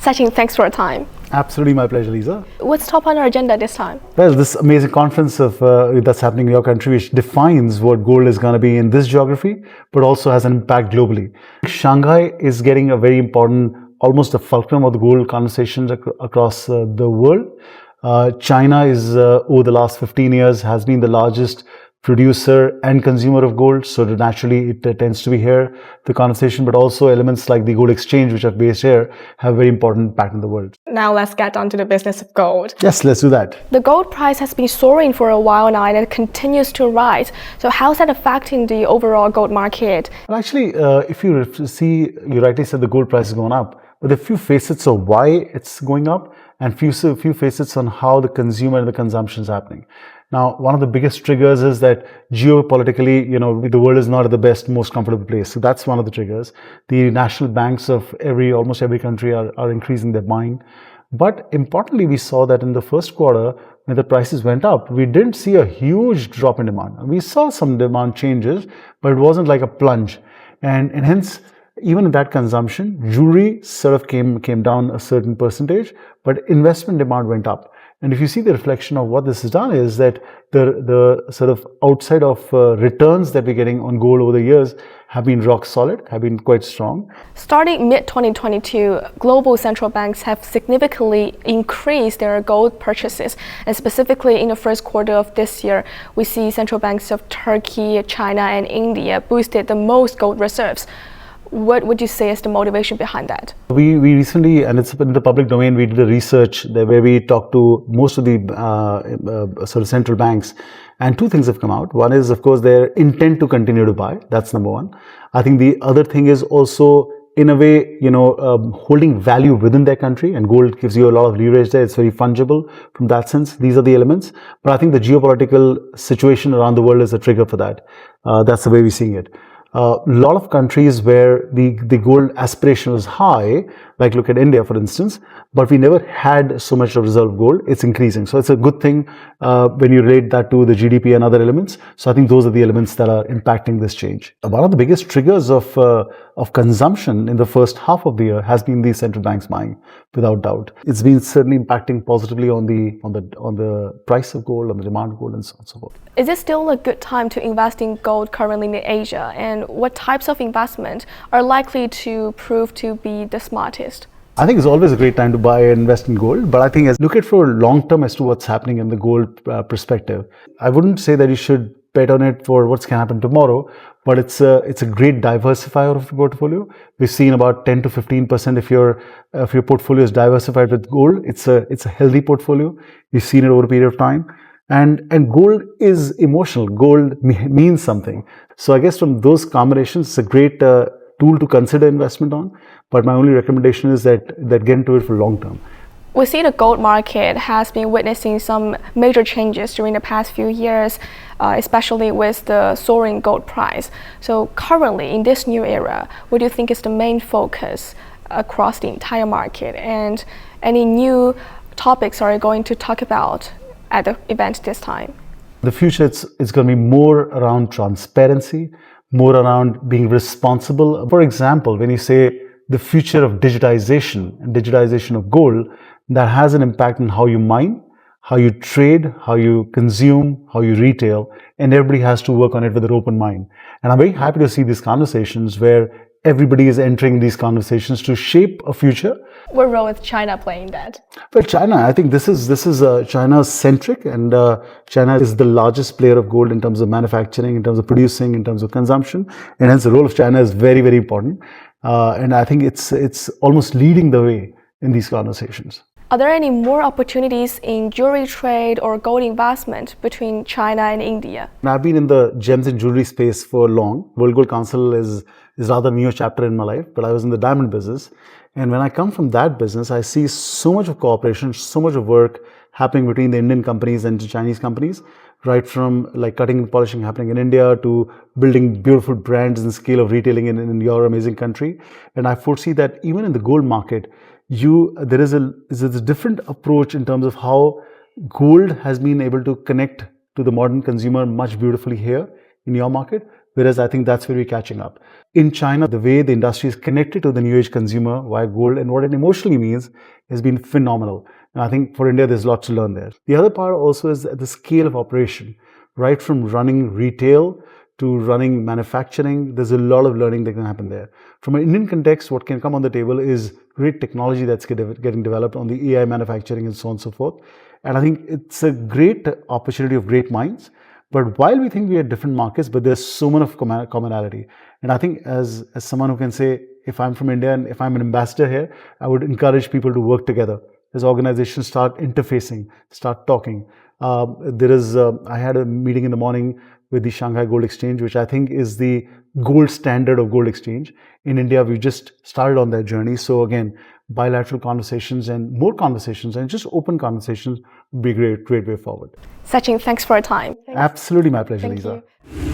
Sachin, thanks for your time. Absolutely my pleasure, Lisa. What's top on our agenda this time? Well, this amazing conference that's happening in your country, which defines what gold is going to be in this geography, but also has an impact globally. Shanghai is getting a very important, almost a fulcrum of the gold conversations across the world. China is, over the last 15 years, has been the largest producer and consumer of gold, so naturally it tends to be here, the conversation, but also elements like the gold exchange, which are based here, have a very important impact in the world. Now let's get on to the business of gold. Yes, let's do that. The gold price has been soaring for a while now and it continues to rise. So how's that affecting the overall gold market? Well, actually, if you see, you rightly said the gold price has gone up, but there are a few facets of why it's going up and few facets on how the consumer and the consumption is happening. Now, one of the biggest triggers is that geopolitically, the world is not at the best, most comfortable place. So that's one of the triggers. The national banks of almost every country are increasing their buying. But importantly, we saw that in the first quarter, when the prices went up, we didn't see a huge drop in demand. We saw some demand changes, but it wasn't like a plunge. And hence, even in that consumption, jewelry sort of came down a certain percentage, but investment demand went up. And if you see the reflection of what this has done is that the sort of outside of returns that we're getting on gold over the years have been rock solid, have been quite strong. Starting mid-2022, global central banks have significantly increased their gold purchases. And specifically in the first quarter of this year, we see central banks of Turkey, China, and India boosted the most gold reserves. What would you say is the motivation behind that? We recently, and it's in the public domain, we did a research where we talked to most of the sort of central banks, and two things have come out. One is, of course, their intent to continue to buy. That's number one. I think the other thing is also, in a way, holding value within their country, and gold gives you a lot of leverage there. It's very fungible from that sense. These are the elements. But I think the geopolitical situation around the world is a trigger for that. That's the way we're seeing it. A lot of countries where the gold aspiration was high, like look at India, for instance, but we never had so much of reserve gold. It's increasing. So it's a good thing when you relate that to the GDP and other elements. So I think those are the elements that are impacting this change. One of the biggest triggers of consumption in the first half of the year has been the central banks buying, without doubt. It's been certainly impacting positively on the price of gold, on the demand of gold, and so on and so forth. Is it still a good time to invest in gold currently in Asia? And what types of investment are likely to prove to be the smartest? I think it's always a great time to buy and invest in gold, but I think look at for long term as to what's happening in the gold perspective. I wouldn't say that you should bet on it for what's going to happen tomorrow, but it's a great diversifier of the portfolio. We've seen about 10 to 15% if your portfolio is diversified with gold. It's a healthy portfolio. We've seen it over a period of time. And gold is emotional. Gold means something. So I guess from those combinations, it's a great tool to consider investment on. But my only recommendation is that get into it for long term. We see the gold market has been witnessing some major changes during the past few years, especially with the soaring gold price. So currently in this new era, what do you think is the main focus across the entire market? And any new topics are you going to talk about at the event this time? The future, it's going to be more around transparency, more around being responsible. For example, when you say the future of digitization and digitization of gold, that has an impact on how you mine, how you trade, how you consume, how you retail, and everybody has to work on it with an open mind. And I'm very happy to see these conversations where everybody is entering these conversations to shape a future. What role is China playing that? Well, China, I think this is China-centric, and China is the largest player of gold in terms of manufacturing, in terms of producing, in terms of consumption, and hence the role of China is very, very important. And I think it's almost leading the way in these conversations. Are there any more opportunities in jewelry trade or gold investment between China and India? I've been in the gems and jewelry space for long. World Gold Council is rather a new chapter in my life, but I was in the diamond business. And when I come from that business, I see so much of cooperation, so much of work happening between the Indian companies and the Chinese companies, right from like cutting and polishing happening in India to building beautiful brands and scale of retailing in your amazing country. And I foresee that even in the gold market, there is a different approach in terms of how gold has been able to connect to the modern consumer much beautifully here in your market whereas I think that's where we're catching up. In China, the way the industry is connected to the new age consumer via gold and what it emotionally means has been phenomenal. And I think for India, there's lots to learn there. The other part also is the scale of operation, right from running retail to running manufacturing. There's a lot of learning that can happen there. From an Indian context, what can come on the table is great technology that's getting developed on the AI manufacturing and so on and so forth. And I think it's a great opportunity of great minds. But while we think we are different markets, but there's so much of commonality. And I think as someone who can say, if I'm from India and if I'm an ambassador here, I would encourage people to work together. As organizations start interfacing, start talking. I had a meeting in the morning with the Shanghai Gold Exchange, which I think is the gold standard of gold exchange. In India, we just started on that journey. So again, bilateral conversations and more conversations and just open conversations would be a great way forward. Sachin, thanks for your time. Absolutely my pleasure, Thank Lisa. you.